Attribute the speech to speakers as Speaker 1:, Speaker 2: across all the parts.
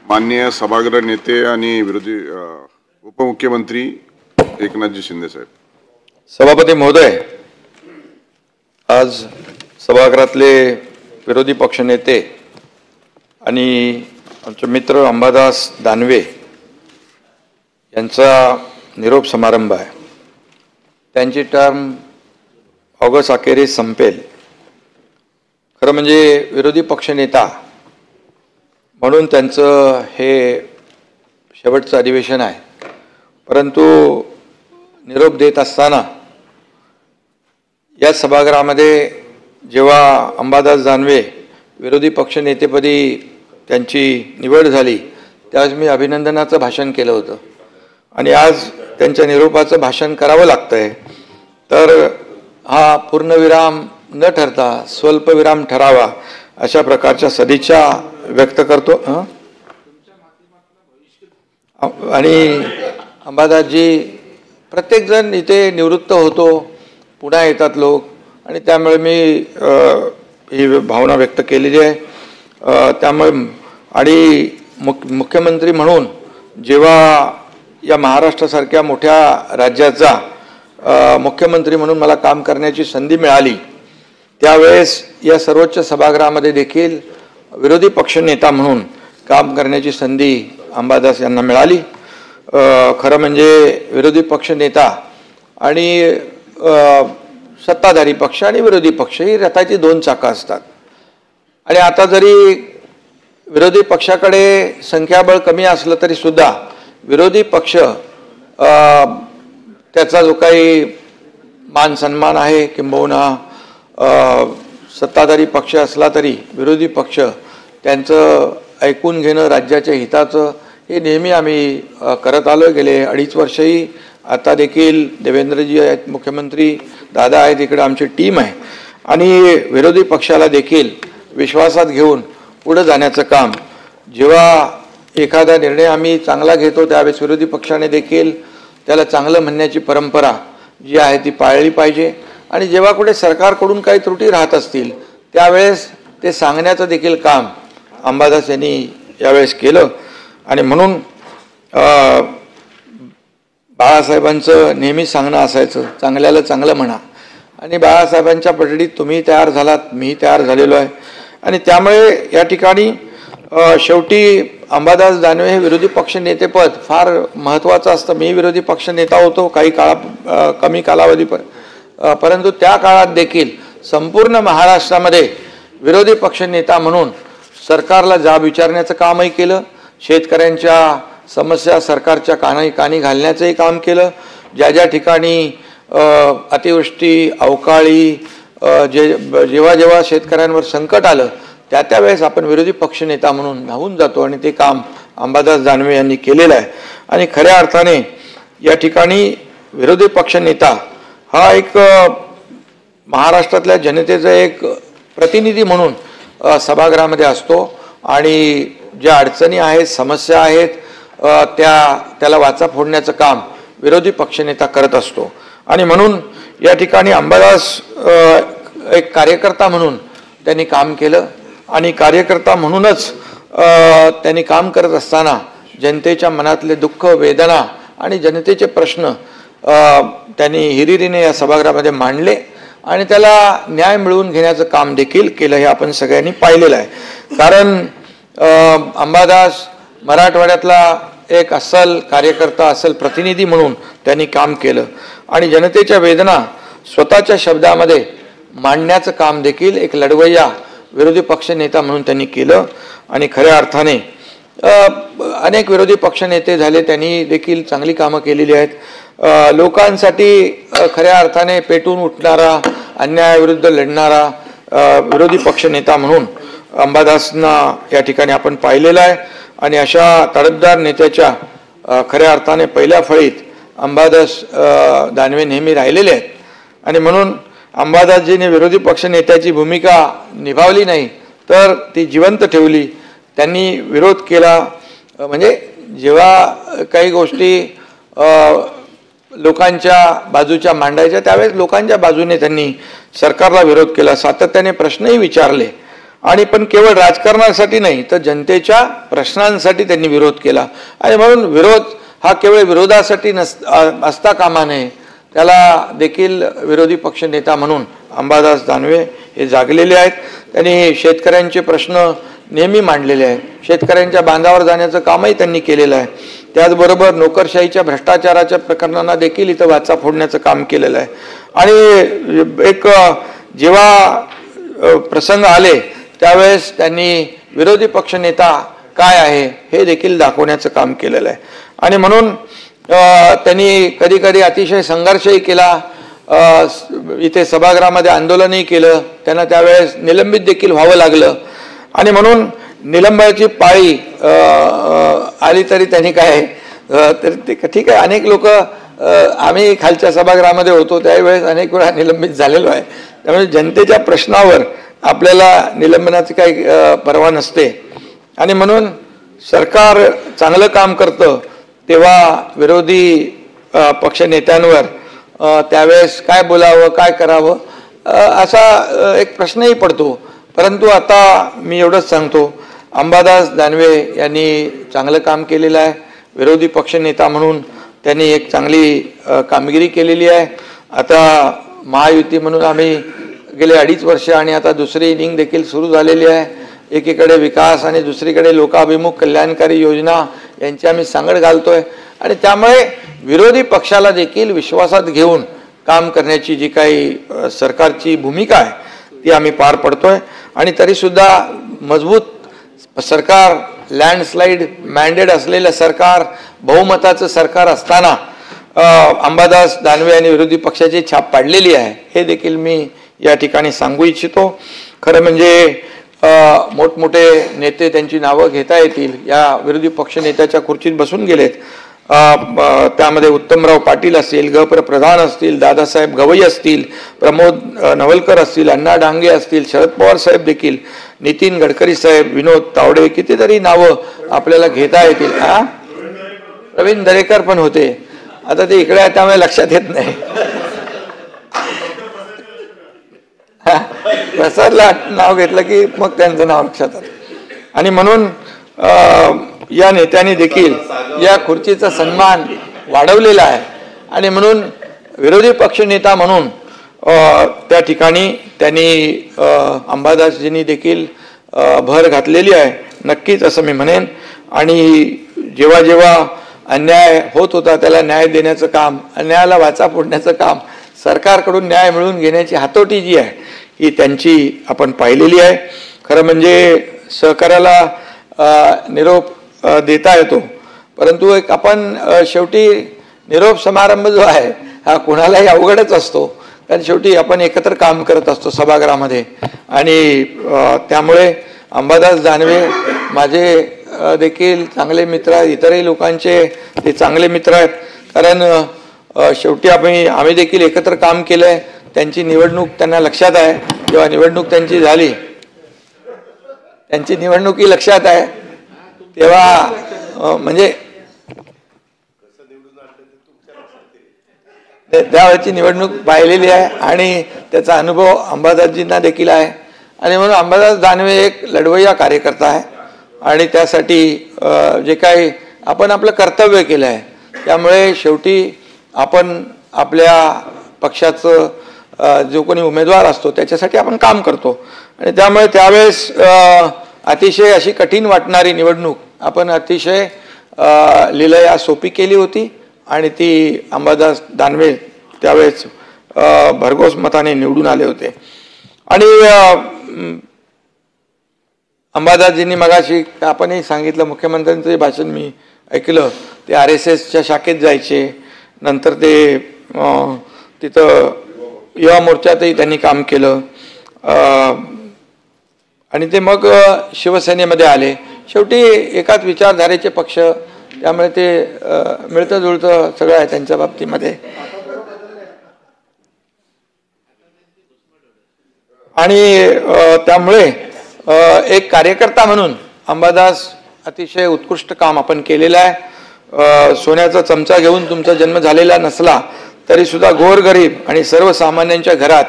Speaker 1: माननीय सभागृह नेते आणि विरोधी उपमुख्यमंत्री एकनाथजी शिंदे साहेब.
Speaker 2: सभापती महोदय, आज सभागृहातले विरोधी पक्षनेते आणि आमचे मित्र अंबादास दानवे यांचा निरोप समारंभ आहे. त्यांची टर्म ऑगस्ट अखेरीस संपेल. खरं म्हणजे विरोधी पक्षनेता म्हणून त्यांचं हे शेवटचं अधिवेशन आहे. परंतु निरोप देत असताना या सभागृहामध्ये जेव्हा अंबादास दानवे विरोधी पक्षनेतेपदी त्यांची निवड झाली त्यावेळेस मी अभिनंदनाचं भाषण केलं होतं आणि आज त्यांच्या निरोपाचं भाषण करावं लागतंय. तर हा पूर्णविराम न ठरता स्वल्पविराम ठरावा अशा प्रकारच्या सदिच्छा व्यक्त करतो. आणि अंबादासजी, प्रत्येकजण इथे निवृत्त होतो, पुन्हा येतात लोक, आणि त्यामुळे मी ही भावना व्यक्त केलेली आहे. त्यामुळे आणि मुख्यमंत्री म्हणून जेव्हा या महाराष्ट्रासारख्या मोठ्या राज्याचा मुख्यमंत्री म्हणून मला काम करण्याची संधी मिळाली त्यावेळेस या सर्वोच्च सभागृहामध्ये देखील विरोधी पक्षनेता म्हणून काम करण्याची संधी अंबादास यांना मिळाली. खरं म्हणजे विरोधी पक्षनेता आणि सत्ताधारी पक्ष आणि विरोधी पक्ष ही रथाची दोन चाकं असतात. आणि आता जरी विरोधी पक्षाकडे संख्याबळ कमी असलं तरी सुद्धा विरोधी पक्ष त्याचा जो काही मान सन्मान आहे, किंबहुना सत्ताधारी पक्ष असला तरी विरोधी पक्ष त्यांचं ऐकून घेणं राज्याच्या हिताचं हे नेहमी आम्ही करत आलो. गेले 2.5 वर्षही. आता देखील देवेंद्रजी आहेत मुख्यमंत्री, दादा आहेत, इकडे आमची टीम आहे, आणि विरोधी पक्षाला देखील विश्वासात घेऊन पुढे जाण्याचं काम, जेव्हा एखादा निर्णय आम्ही चांगला घेतो त्यावेळेस विरोधी पक्षाने देखील त्याला चांगलं म्हणण्याची परंपरा जी आहे ती पाळली पाहिजे. आणि जेव्हा कुठे सरकारकडून काही त्रुटी राहत असतील त्यावेळेस ते सांगण्याचं देखील काम अंबादास यांनी यावेळेस केलं. आणि म्हणून बाळासाहेबांचं नेहमी सांगणं असायचं, चांगल्याला चांगलं म्हणा. आणि बाळासाहेबांच्या पठडीत तुम्ही तयार झालात, मीही तयार झालेलो आहे. आणि त्यामुळे या ठिकाणी शेवटी अंबादास दानवे हे विरोधी पक्षनेतेपद फार महत्त्वाचं असतं. मी विरोधी पक्षनेता होतो काही कमी कालावधी परंतु त्या काळात देखील संपूर्ण महाराष्ट्रामध्ये विरोधी पक्षनेता म्हणून सरकारला जाब विचारण्याचं कामही केलं, शेतकऱ्यांच्या समस्या सरकारच्या कानी घालण्याचंही काम केलं. ज्या ज्या ठिकाणी अतिवृष्टी, अवकाळी, जेव्हा जेव्हा शेतकऱ्यांवर संकट आलं त्यावेळेस आपण विरोधी पक्षनेता म्हणून धावून जातो, आणि ते काम अंबादास दानवे यांनी केलेलं आहे. आणि खऱ्या अर्थाने या ठिकाणी विरोधी पक्षनेता हा एक महाराष्ट्रातल्या जनतेचा एक प्रतिनिधी म्हणून सभागृहामध्ये असतो, आणि ज्या अडचणी आहेत, समस्या आहेत, त्याला वाचा फोडण्याचं काम विरोधी पक्षनेता करत असतो. आणि म्हणून या ठिकाणी अंबादास एक कार्यकर्ता म्हणून त्यांनी काम केलं, आणि कार्यकर्ता म्हणूनच त्यांनी काम करत असताना जनतेच्या मनातले दुःख, वेदना आणि जनतेचे प्रश्न त्यांनी हिरिरीने या सभागृहामध्ये मांडले, आणि त्याला न्याय मिळवून घेण्याचं काम देखील केलं. हे आपण सगळ्यांनी पाहिलेलं आहे. कारण अंबादास मराठवाड्यातला एक अस्सल कार्यकर्ता, अस्सल प्रतिनिधी म्हणून त्यांनी काम केलं, आणि जनतेच्या वेदना स्वतःच्या शब्दामध्ये मांडण्याचं काम देखील एक लढवय्या विरोधी पक्षनेता म्हणून त्यांनी केलं. आणि खऱ्या अर्थाने अनेक विरोधी पक्षनेते झाले, त्यांनी देखील चांगली कामं केलेली आहेत. लोकांसाठी खऱ्या अर्थाने पेटून उठणारा, अन्यायाविरुद्ध लढणारा विरोधी पक्षनेता म्हणून अंबादासना या ठिकाणी आपण पाहिलेलं आहे. आणि अशा तडफदार नेत्याच्या खऱ्या अर्थाने पहिल्या फळीत अंबादास दानवे नेहमी राहिलेले आहेत. आणि म्हणून अंबादासजीने विरोधी पक्षनेत्याची भूमिका निभावली नाही तर ती जिवंत ठेवली. त्यांनी विरोध केला, म्हणजे जेव्हा काही गोष्टी लोकांच्या बाजूच्या मांडायच्या त्यावेळेस लोकांच्या बाजूने त्यांनी सरकारला विरोध केला, सातत्याने प्रश्नही विचारले. आणि पण केवळ राजकारणासाठी नाही तर जनतेच्या प्रश्नांसाठी त्यांनी विरोध केला. आणि म्हणून विरोध हा केवळ विरोधासाठी असता कामा नये, त्याला देखील विरोधी पक्ष नेता म्हणून अंबादास दानवे हे जागलेले आहेत. त्यांनी शेतकऱ्यांचे प्रश्न नेहमी मांडलेले आहेत, शेतकऱ्यांच्या बांधावर जाण्याचं कामही त्यांनी केलेलं आहे. त्याचबरोबर नोकरशाहीच्या भ्रष्टाचाराच्या प्रकरणांना देखील इथं वाचा फोडण्याचं काम केलेलं आहे. आणि एक जेव्हा प्रसंग आले त्यावेळेस त्यांनी विरोधी पक्ष नेता काय आहे हे देखील दाखवण्याचं काम केलेलं आहे. आणि म्हणून त्यांनी कधी कधी अतिशय संघर्षही केला, इथे सभागृहामध्ये आंदोलनही केलं, त्यांना त्यावेळेस निलंबित देखील व्हावं लागलं. आणि म्हणून निलंबनाची पाळी आली तरी त्यांनी काय तर ते ठीक आहे, अनेक लोक आम्ही खालच्या सभागृहामध्ये होतो त्यावेळेस अनेक वेळा निलंबित झालेलो आहे. त्यामुळे जनतेच्या प्रश्नावर आपल्याला निलंबनाची काही पर्वा नसते. आणि म्हणून सरकार चांगलं काम करतं तेव्हा विरोधी पक्ष नेत्यांवर त्यावेळेस काय बोलावं काय करावं असा एक प्रश्नही पडतो. परंतु आता मी एवढंच सांगतो, अंबादास दानवे यांनी चांगलं काम केलेलं आहे. विरोधी पक्ष नेता म्हणून त्यांनी एक चांगली कामगिरी केलेली आहे. आता महायुती म्हणून आम्ही गेले 2.5 वर्ष आणि आता दुसरी इनिंग देखील सुरू झालेली आहे. एकीकडे विकास आणि दुसरीकडे लोकाभिमुख कल्याणकारी योजना यांची आम्ही सांगड घालतोय. आणि त्यामुळे विरोधी पक्षाला देखील विश्वासात घेऊन काम करण्याची जी काही सरकारची भूमिका आहे ती आम्ही पार पडतोय. आणि तरीसुद्धा मजबूत सरकार, लँडस्लाईड मॅन्डेट असलेलं सरकार, बहुमताचं सरकार असताना अंबादास दानवे यांनी विरोधी पक्षाची छाप पाडलेली आहे हे देखील मी या ठिकाणी सांगू इच्छितो. खरं म्हणजे मोठमोठे नेते त्यांची नावं घेता येतील, या विरोधी पक्ष नेत्याच्या खुर्चीत बसून गेलेत. त्यामध्ये उत्तमराव पाटील असतील, ग.प्र. प्रधान असतील, दादासाहेब गवई असतील, प्रमोद नवलकर असतील, अण्णा डांगे असतील, शरद पवार साहेब देखील, नितीन गडकरी साहेब, विनोद तावडे, कितीतरी नावं आपल्याला घेता येतील. प्रवीण दरेकर पण होते, आता ते इकडे आहे त्यामुळे लक्षात येत नाही. प्रसादला नाव घेतलं की मग त्यांचं नाव लक्षात आलं. आणि म्हणून या नेत्यांनी देखील या खुर्चीचा सन्मान वाढवलेला आहे. आणि म्हणून विरोधी पक्ष नेता म्हणून त्या ठिकाणी त्यांनी अंबादासजींनी देखील भर घातलेली आहे नक्कीच असं मी म्हणेन. आणि जेव्हा जेव्हा अन्याय होत होता त्याला न्याय देण्याचं काम, अन्यायाला वाचा फोडण्याचं काम, सरकारकडून न्याय मिळवून घेण्याची हातोटी जी आहे ही त्यांची आपण पाहिलेली आहे. खरं म्हणजे सहकार्याला निरोप देता येतो, परंतु एक आपण शेवटी निरोप समारंभ जो आहे हा कोणालाही अवघडच असतो, कारण शेवटी आपण एकत्र काम करत असतो सभागृहामध्ये. आणि त्यामुळे अंबादास दानवे माझे देखील चांगले मित्र आहेत, इतरही लोकांचे ते चांगले मित्र आहेत. कारण शेवटी आम्ही देखील एकत्र काम केलं आहे. त्यांची निवडणूक त्यांना लक्षात आहे, जेव्हा निवडणूक त्यांची झाली, त्यांची निवडणुकी लक्षात आहे तेव्हा म्हणजे त्यावेळेची निवडणूक पाहिलेली आहे आणि त्याचा अनुभव अंबादासजींना देखील आहे. आणि म्हणून अंबादास दानवे एक लढवय्या कार्यकर्ता आहे आणि त्यासाठी जे काही आपण आपलं कर्तव्य केलं आहे त्यामुळे शेवटी आपण आपल्या पक्षाचं जो कोणी उमेदवार असतो त्याच्यासाठी आपण काम करतो. आणि त्यामुळे त्यावेळेस अतिशय अशी कठीण वाटणारी निवडणूक आपण अतिशय लीलया सोपी केली होती आणि ती अंबादास दानवे त्यावेळेस भरघोस मताने निवडून आले होते. आणि अंबादासजींनी मगाशी आपणही सांगितलं, मुख्यमंत्र्यांचं भाषण मी ऐकलं, ते RSSच्या शाखेत जायचे, नंतर ते तिथं युवा मोर्चातही त्यांनी काम केलं आणि ते मग शिवसेनेमध्ये आले. शेवटी एकाच विचारधारेचे पक्ष, त्यामुळे ते मिळतं जुळतं सगळं आहे त्यांच्या बाबतीमध्ये. आणि त्यामुळे एक कार्यकर्ता म्हणून अंबादास अतिशय उत्कृष्ट काम आपण केलेलं आहे. सोन्याचा चमचा घेऊन तुमचा जन्म झालेला नसला तरी सुद्धा गोरगरीब आणि सर्वसामान्यांच्या घरात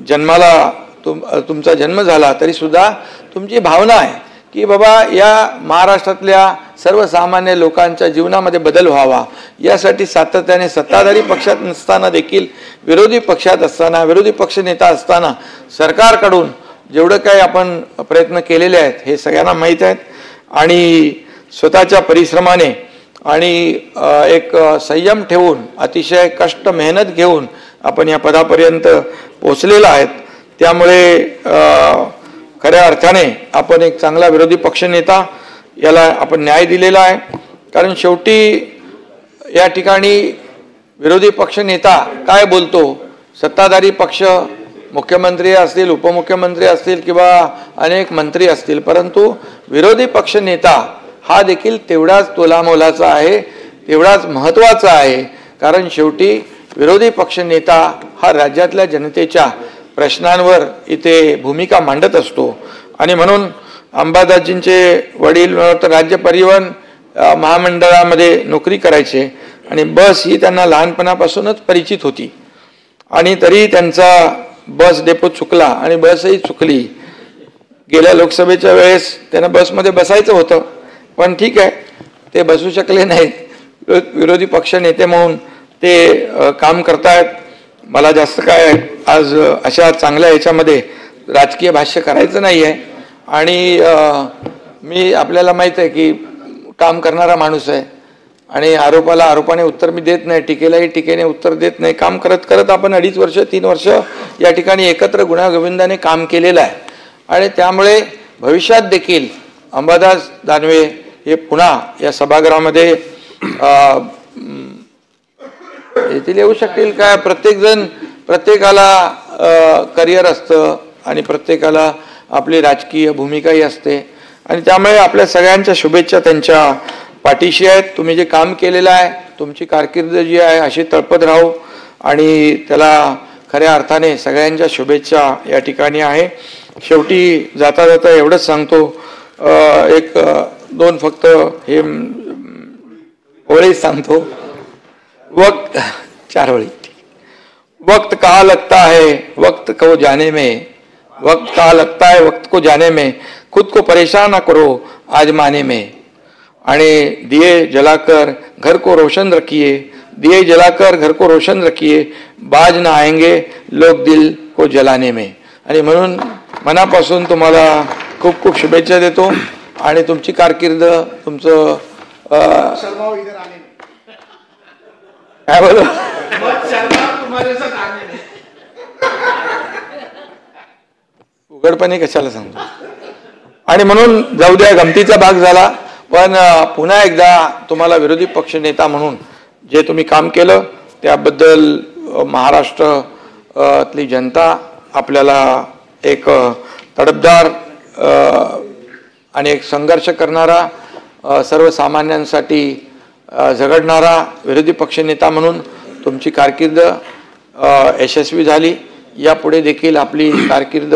Speaker 2: जन्माला तुमचा जन्म झाला तरीसुद्धा तुमची भावना आहे की बाबा या महाराष्ट्रातल्या सर्वसामान्य लोकांच्या जीवनामध्ये बदल व्हावा, यासाठी सातत्याने सत्ताधारी पक्षात नसताना देखील विरोधी पक्षात असताना, विरोधी पक्षनेता असताना सरकारकडून जेवढं काही आपण प्रयत्न केलेले आहेत हे सगळ्यांना माहीत आहेत. आणि स्वतःच्या परिश्रमाने आणि एक संयम ठेवून अतिशय कष्ट मेहनत घेऊन आपण या पदापर्यंत पोचलेला आहेत. त्यामुळे खऱ्या अर्थाने आपण एक चांगला विरोधी पक्षनेता याला आपण न्याय दिलेला आहे. कारण शेवटी या ठिकाणी विरोधी पक्षनेता काय बोलतो, सत्ताधारी पक्ष मुख्यमंत्री असतील, उपमुख्यमंत्री असतील किंवा अनेक मंत्री असतील, परंतु विरोधी पक्षनेता हा देखील तेवढाच तोलामोलाचा आहे, तेवढाच महत्त्वाचा आहे. कारण शेवटी विरोधी पक्षनेता हा राज्यातल्या जनतेच्या प्रश्नांवर इथे भूमिका मांडत असतो. आणि म्हणून अंबादासजींचे वडील राज्य परिवहन महामंडळामध्ये नोकरी करायचे आणि बस ही त्यांना लहानपणापासूनच परिचित होती. आणि तरी त्यांचा बस डेपो चुकला आणि बसही चुकली. गेल्या लोकसभेच्या वेळेस त्यांना बसमध्ये बसायचं होतं, पण ठीक आहे, ते बसू शकले नाहीत. विरोधी पक्ष नेते म्हणून ते काम करतायत. मला जास्त काय आज अशा चांगल्या ह्याच्यामध्ये राजकीय भाष्य करायचं नाही आहे. आणि मी आपल्याला माहीत आहे की काम करणारा माणूस आहे आणि आरोपाला आरोपाने उत्तर मी देत नाही, टीकेलाही टीकेने उत्तर देत नाही. काम करत करत आपण 2.5 वर्ष 3 वर्ष या ठिकाणी एकत्र गुण्यागोविंदाने काम केलेलं आहे. आणि त्यामुळे भविष्यात देखील अंबादास दानवे हे पुन्हा या सभागृहामध्ये येथील येऊ शकतील काय. प्रत्येकजण प्रत्येकाला करिअर असतं आणि प्रत्येकाला आपली राजकीय भूमिकाही असते. आणि त्यामुळे आपल्या सगळ्यांच्या शुभेच्छा त्यांच्या पाठीशी आहेत. तुम्ही जे काम केलेलं आहे, तुमची कारकीर्द जी आहे अशी तळपत राहू आणि त्याला खऱ्या अर्थाने सगळ्यांच्या शुभेच्छा या ठिकाणी आहे. शेवटी जाता जाता एवढंच सांगतो, 1-2 फक्त हे ओळीच सांगतो. वक्त 4 ओळी. वक्त कहाँ लगता है वक्त को जाने में, वक्त कहाँ लगता है वक्त को जाने में, खुद को परेशान ना करो आजमाने में. आणि दिए जलाकर घर को रोशन रखिए, दिए जलाकर घर को रोशन रखिए, बाज ना आएंगे लोग दिल को जलाने में. आणि म्हणून मनापासून तुम्हाला खूप खूप शुभेच्छा देतो. आणि तुमची कारकीर्द तुमचं काय बोलू उघडपणे कशाला सांगतो. आणि म्हणून जाऊ द्या, गमतीचा भाग झाला. पण पुन्हा एकदा तुम्हाला विरोधी पक्ष नेता म्हणून जे तुम्ही काम केलं त्याबद्दल महाराष्ट्रातली जनता आपल्याला एक तडफदार आणि एक संघर्ष करणारा, सर्वसामान्यांसाठी झगडणारा विरोधी पक्षनेता म्हणून तुमची कारकीर्द यशस्वी झाली. यापुढे देखील आपली कारकीर्द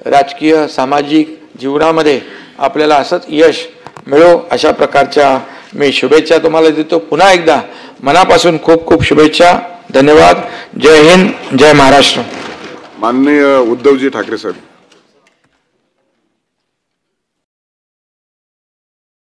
Speaker 2: राजकीय सामाजिक जीवनामध्ये आपल्याला असंच यश मिळो अशा प्रकारच्या मी शुभेच्छा तुम्हाला देतो. पुन्हा एकदा मनापासून खूप खूप शुभेच्छा. धन्यवाद. जय हिंद, जय महाराष्ट्र.
Speaker 1: माननीय उद्धवजी ठाकरे साहेब.